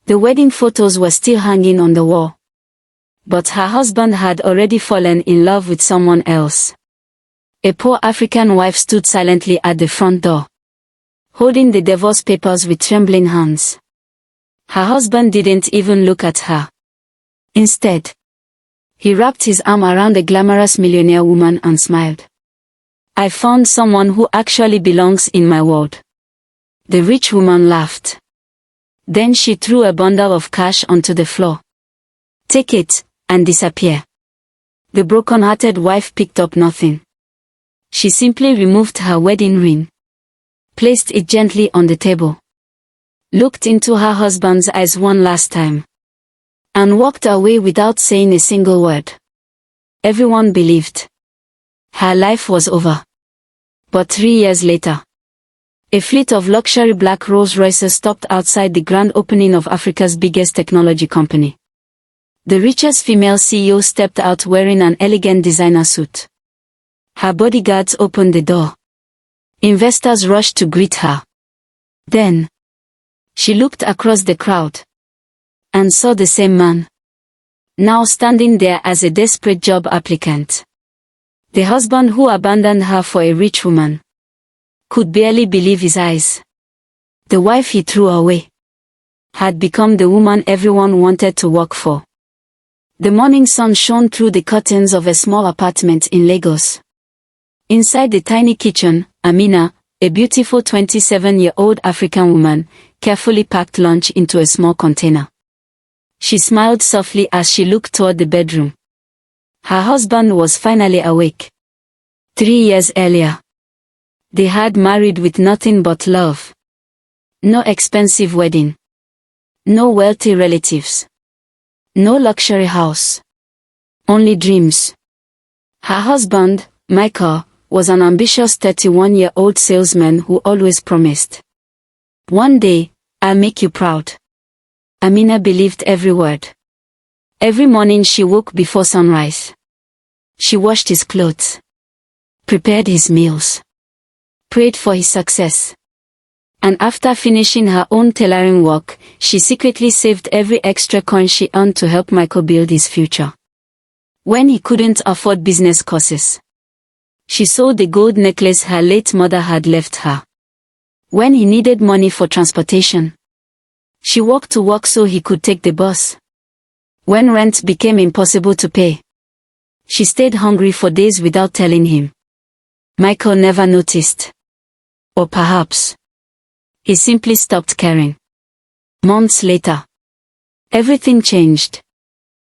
The wedding photos were still hanging on the wall. But her husband had already fallen in love with someone else. A poor African wife stood silently at the front door, holding the divorce papers with trembling hands. Her husband didn't even look at her. Instead, he wrapped his arm around the glamorous millionaire woman and smiled. "I found someone who actually belongs in my world." The rich woman laughed. Then she threw a bundle of cash onto the floor. "Take it, and disappear." The broken-hearted wife picked up nothing. She simply removed her wedding ring, placed it gently on the table, looked into her husband's eyes one last time, and walked away without saying a single word. Everyone believed her life was over. But 3 years later, a fleet of luxury black Rolls Royces stopped outside the grand opening of Africa's biggest technology company. The richest female CEO stepped out wearing an elegant designer suit. Her bodyguards opened the door. Investors rushed to greet her. Then, she looked across the crowd and saw the same man, now standing there as a desperate job applicant. The husband who abandoned her for a rich woman could barely believe his eyes. The wife he threw away had become the woman everyone wanted to work for. The morning sun shone through the curtains of a small apartment in Lagos. Inside the tiny kitchen, Amina, a beautiful 27-year-old African woman, carefully packed lunch into a small container. She smiled softly as she looked toward the bedroom. Her husband was finally awake. 3 years earlier, they had married with nothing but love. No expensive wedding. No wealthy relatives. No luxury house. Only dreams. Her husband, Michael, was an ambitious 31-year-old salesman who always promised, "One day, I'll make you proud." Amina believed every word. Every morning she woke before sunrise. She washed his clothes, prepared his meals, prayed for his success. And after finishing her own tailoring work, she secretly saved every extra coin she earned to help Michael build his future. When he couldn't afford business courses, she sold the gold necklace her late mother had left her. When he needed money for transportation, she walked to work so he could take the bus. When rent became impossible to pay, she stayed hungry for days without telling him. Michael never noticed. Or perhaps, he simply stopped caring. Months later, everything changed.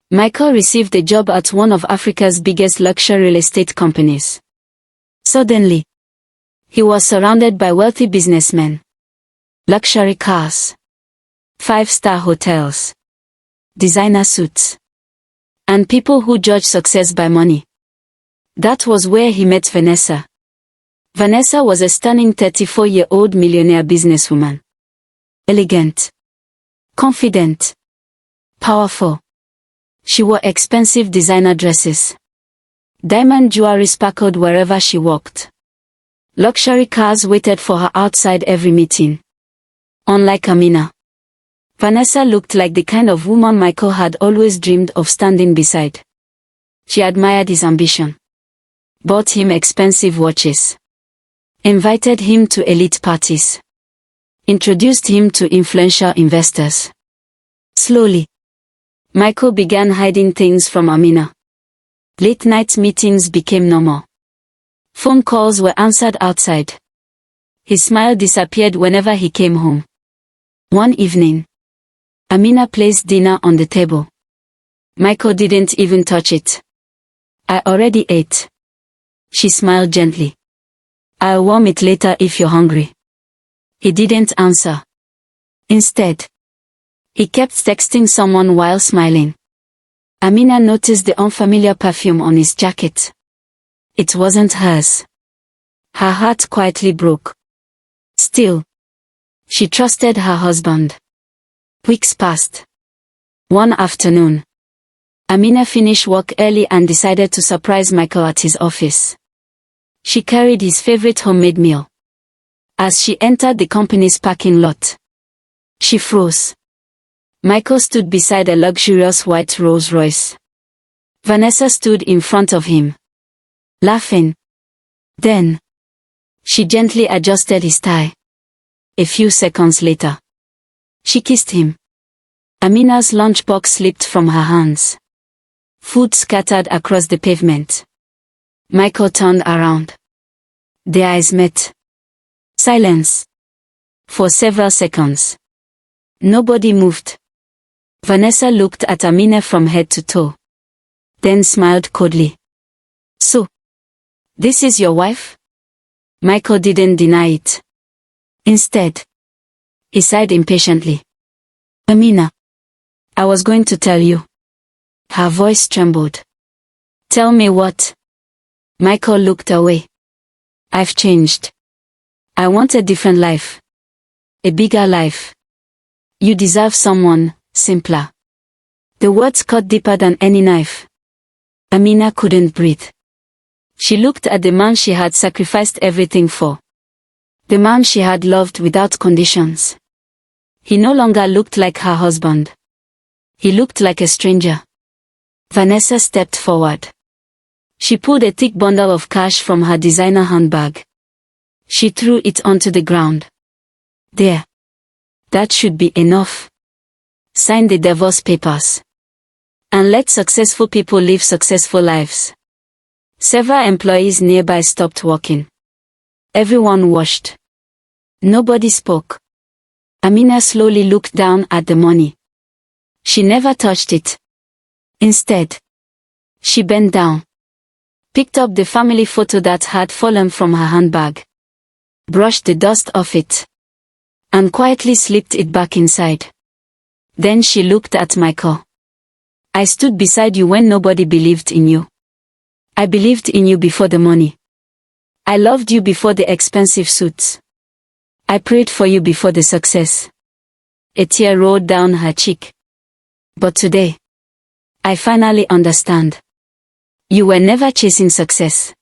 Michael received a job at one of Africa's biggest luxury real estate companies. Suddenly, he was surrounded by wealthy businessmen, luxury cars, 5-star hotels, designer suits, and people who judge success by money. That was where he met Vanessa. Vanessa was a stunning 34-year-old millionaire businesswoman. Elegant, confident, powerful. She wore expensive designer dresses. Diamond jewelry sparkled wherever she walked. Luxury cars waited for her outside every meeting. Unlike Amina, Vanessa looked like the kind of woman Michael had always dreamed of standing beside. She admired his ambition, bought him expensive watches, invited him to elite parties, introduced him to influential investors. Slowly, Michael began hiding things from Amina. Late-night meetings became normal. Phone calls were answered outside. His smile disappeared whenever he came home. One evening, Amina placed dinner on the table. Michael didn't even touch it. "I already ate." She smiled gently. "I'll warm it later if you're hungry." He didn't answer. Instead, he kept texting someone while smiling. Amina noticed the unfamiliar perfume on his jacket. It wasn't hers. Her heart quietly broke. Still, she trusted her husband. Weeks passed. One afternoon, Amina finished work early and decided to surprise Michael at his office. She carried his favorite homemade meal. As she entered the company's parking lot, she froze. Michael stood beside a luxurious white Rolls-Royce. Vanessa stood in front of him, laughing. Then, she gently adjusted his tie. A few seconds later, she kissed him. Amina's lunchbox slipped from her hands. Food scattered across the pavement. Michael turned around. Their eyes met. Silence. For several seconds. Nobody moved. Vanessa looked at Amina from head to toe. Then smiled coldly. So, this is your wife? Michael didn't deny it. Instead, he sighed impatiently. Amina, I was going to tell you. Her voice trembled. Tell me what? Michael looked away. I've changed. I want a different life. A bigger life. You deserve someone simpler. The words cut deeper than any knife. Amina couldn't breathe. She looked at the man she had sacrificed everything for. The man she had loved without conditions. He no longer looked like her husband. He looked like a stranger. Vanessa stepped forward. She pulled a thick bundle of cash from her designer handbag. She threw it onto the ground. There. That should be enough. Sign the divorce papers. And let successful people live successful lives. Several employees nearby stopped working. Everyone watched. Nobody spoke. Amina slowly looked down at the money. She never touched it. Instead, she bent down, picked up the family photo that had fallen from her handbag, brushed the dust off it, and quietly slipped it back inside. Then she looked at Michael. I stood beside you when nobody believed in you. I believed in you before the money. I loved you before the expensive suits. I prayed for you before the success. A tear rolled down her cheek. But today, I finally understand. You were never chasing success.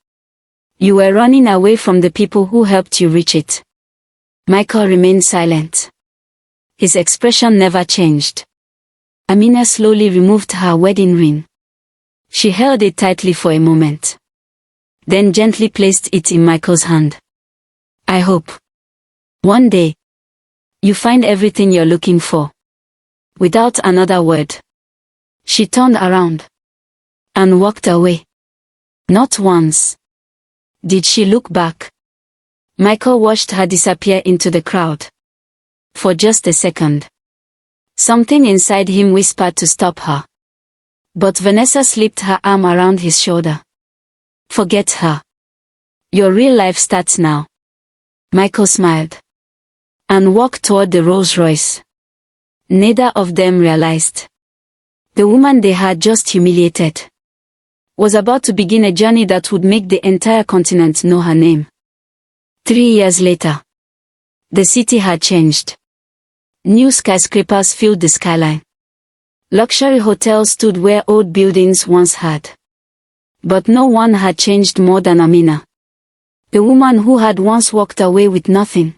You were running away from the people who helped you reach it. Michael remained silent. His expression never changed. Amina slowly removed her wedding ring. She held it tightly for a moment. Then gently placed it in Michael's hand. I hope. One day. You find everything you're looking for. Without another word. She turned around. And walked away. Not once. Did she look back? Michael watched her disappear into the crowd. For just a second. Something inside him whispered to stop her. But Vanessa slipped her arm around his shoulder. Forget her. Your real life starts now. Michael smiled. And walked toward the Rolls-Royce. Neither of them realized. The woman they had just humiliated was about to begin a journey that would make the entire continent know her name. 3 years later. The city had changed. New skyscrapers filled the skyline. Luxury hotels stood where old buildings once had. But no one had changed more than Amina. The woman who had once walked away with nothing.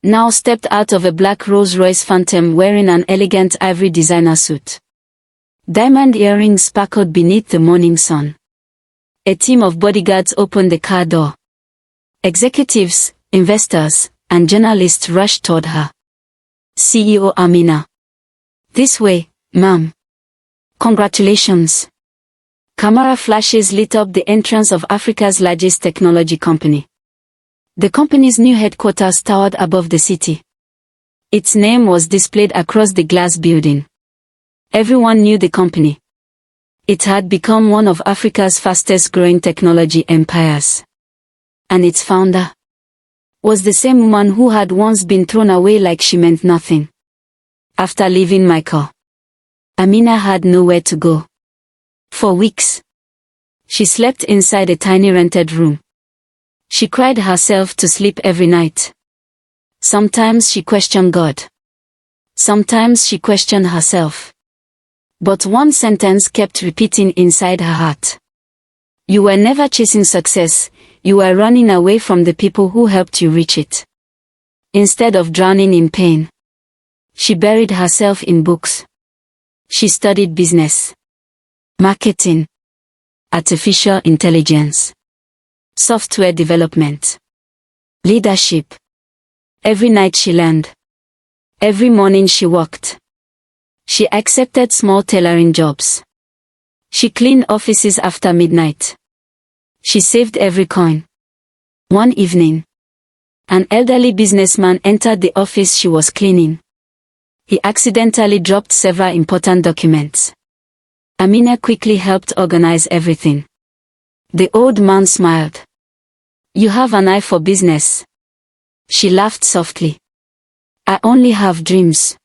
Now stepped out of a black Rolls-Royce Phantom wearing an elegant ivory designer suit. Diamond earrings sparkled beneath the morning sun. A team of bodyguards opened the car door. Executives, investors, and journalists rushed toward her. CEO Amina. This way, ma'am. Congratulations. Camera flashes lit up the entrance of Africa's largest technology company. The company's new headquarters towered above the city. Its name was displayed across the glass building. Everyone knew the company. It had become one of Africa's fastest-growing technology empires. And its founder was the same woman who had once been thrown away like she meant nothing. After leaving Michael, Amina had nowhere to go. For weeks, she slept inside a tiny rented room. She cried herself to sleep every night. Sometimes she questioned God. Sometimes she questioned herself. But one sentence kept repeating inside her heart. You were never chasing success, you were running away from the people who helped you reach it. Instead of drowning in pain, She buried herself in books. She studied business, marketing, artificial intelligence, software development, leadership. Every night she learned. Every morning she worked. She accepted small tailoring jobs. She cleaned offices after midnight. She saved every coin. One evening, an elderly businessman entered the office she was cleaning. He accidentally dropped several important documents. Amina quickly helped organize everything. The old man smiled. "You have an eye for business." She laughed softly. "I only have dreams."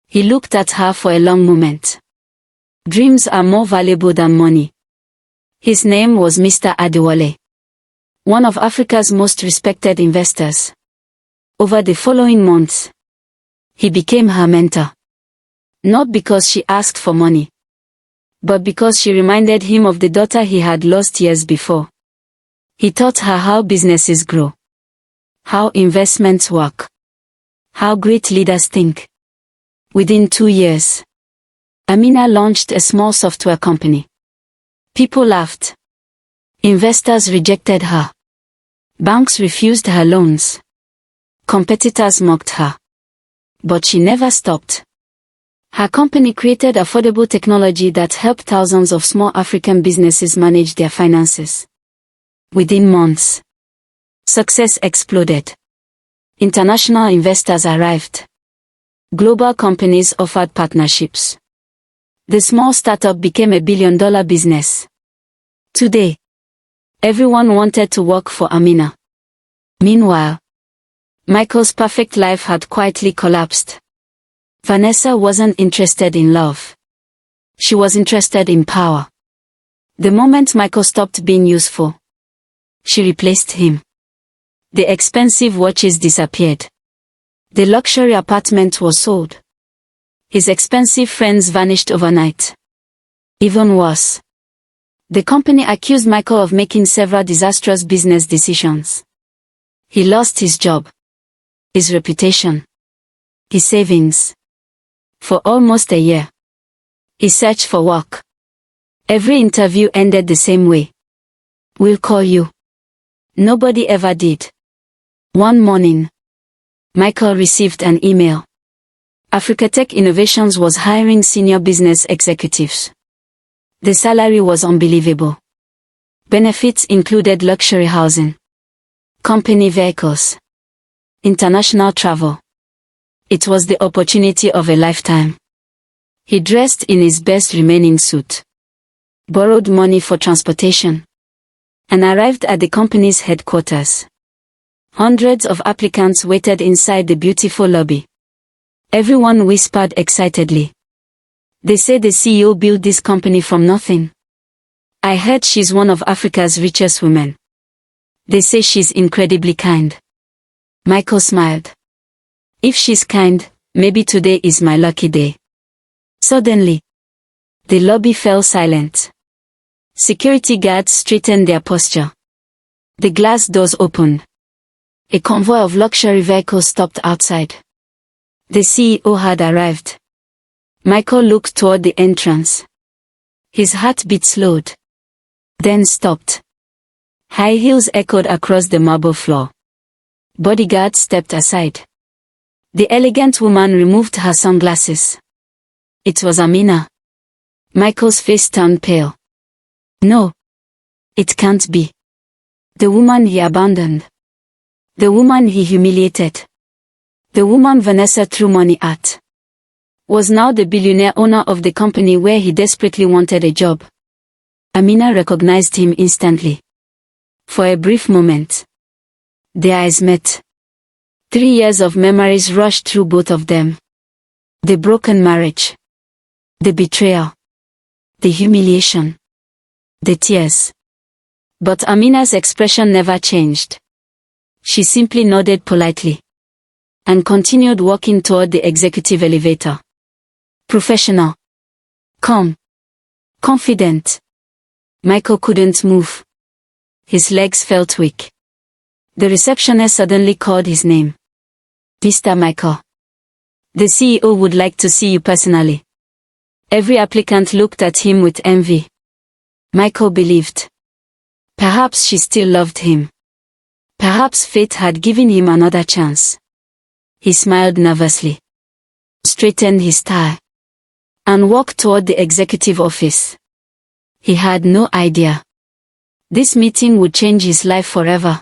He looked at her for a long moment. Dreams are more valuable than money. His name was Mr. Adewale, one of Africa's most respected investors. Over the following months, he became her mentor. Not because she asked for money, but because she reminded him of the daughter he had lost years before. He taught her how businesses grow, how investments work, how great leaders think. Within 2 years, Amina launched a small software company. People laughed. Investors rejected her. Banks refused her loans. Competitors mocked her. But she never stopped. Her company created affordable technology that helped thousands of small African businesses manage their finances. Within months, success exploded. International investors arrived. Global companies offered partnerships. The small startup became a billion-dollar business. Today, everyone wanted to work for Amina. Meanwhile, Michael's perfect life had quietly collapsed. Vanessa wasn't interested in love. She was interested in power. The moment Michael stopped being useful, she replaced him. The expensive watches disappeared. The luxury apartment was sold. His expensive friends vanished overnight. Even worse, the company accused Michael of making several disastrous business decisions. He lost his job, his reputation, his savings. For almost a year, he searched for work. Every interview ended the same way. "We'll call you." Nobody ever did. One morning, Michael received an email. Africatech Innovations was hiring senior business executives. The salary was unbelievable. Benefits included luxury housing, company vehicles, international travel. It was the opportunity of a lifetime. He dressed in his best remaining suit, borrowed money for transportation, and arrived at the company's headquarters. Hundreds of applicants waited inside the beautiful lobby. Everyone whispered excitedly. "They say the CEO built this company from nothing. I heard she's one of Africa's richest women. They say she's incredibly kind." Michael smiled. "If she's kind, maybe today is my lucky day." Suddenly, the lobby fell silent. Security guards straightened their posture. The glass doors opened. A convoy of luxury vehicles stopped outside. The CEO had arrived. Michael looked toward the entrance. His heartbeat slowed, then stopped. High heels echoed across the marble floor. Bodyguards stepped aside. The elegant woman removed her sunglasses. It was Amina. Michael's face turned pale. No, it can't be. The woman he abandoned. The woman he humiliated. The woman Vanessa threw money at. Was now the billionaire owner of the company where he desperately wanted a job. Amina recognized him instantly. For a brief moment, their eyes met. 3 years of memories rushed through both of them. The broken marriage, the betrayal, the humiliation, the tears. But Amina's expression never changed. She simply nodded politely and continued walking toward the executive elevator. Professional, calm, confident. Michael couldn't move. His legs felt weak. The receptionist suddenly called his name. "Mr. Michael." The CEO would like to see you personally. Every applicant looked at him with envy. Michael believed. Perhaps she still loved him. Perhaps fate had given him another chance. He smiled nervously, straightened his tie, and walked toward the executive office. He had no idea. This meeting would change his life forever.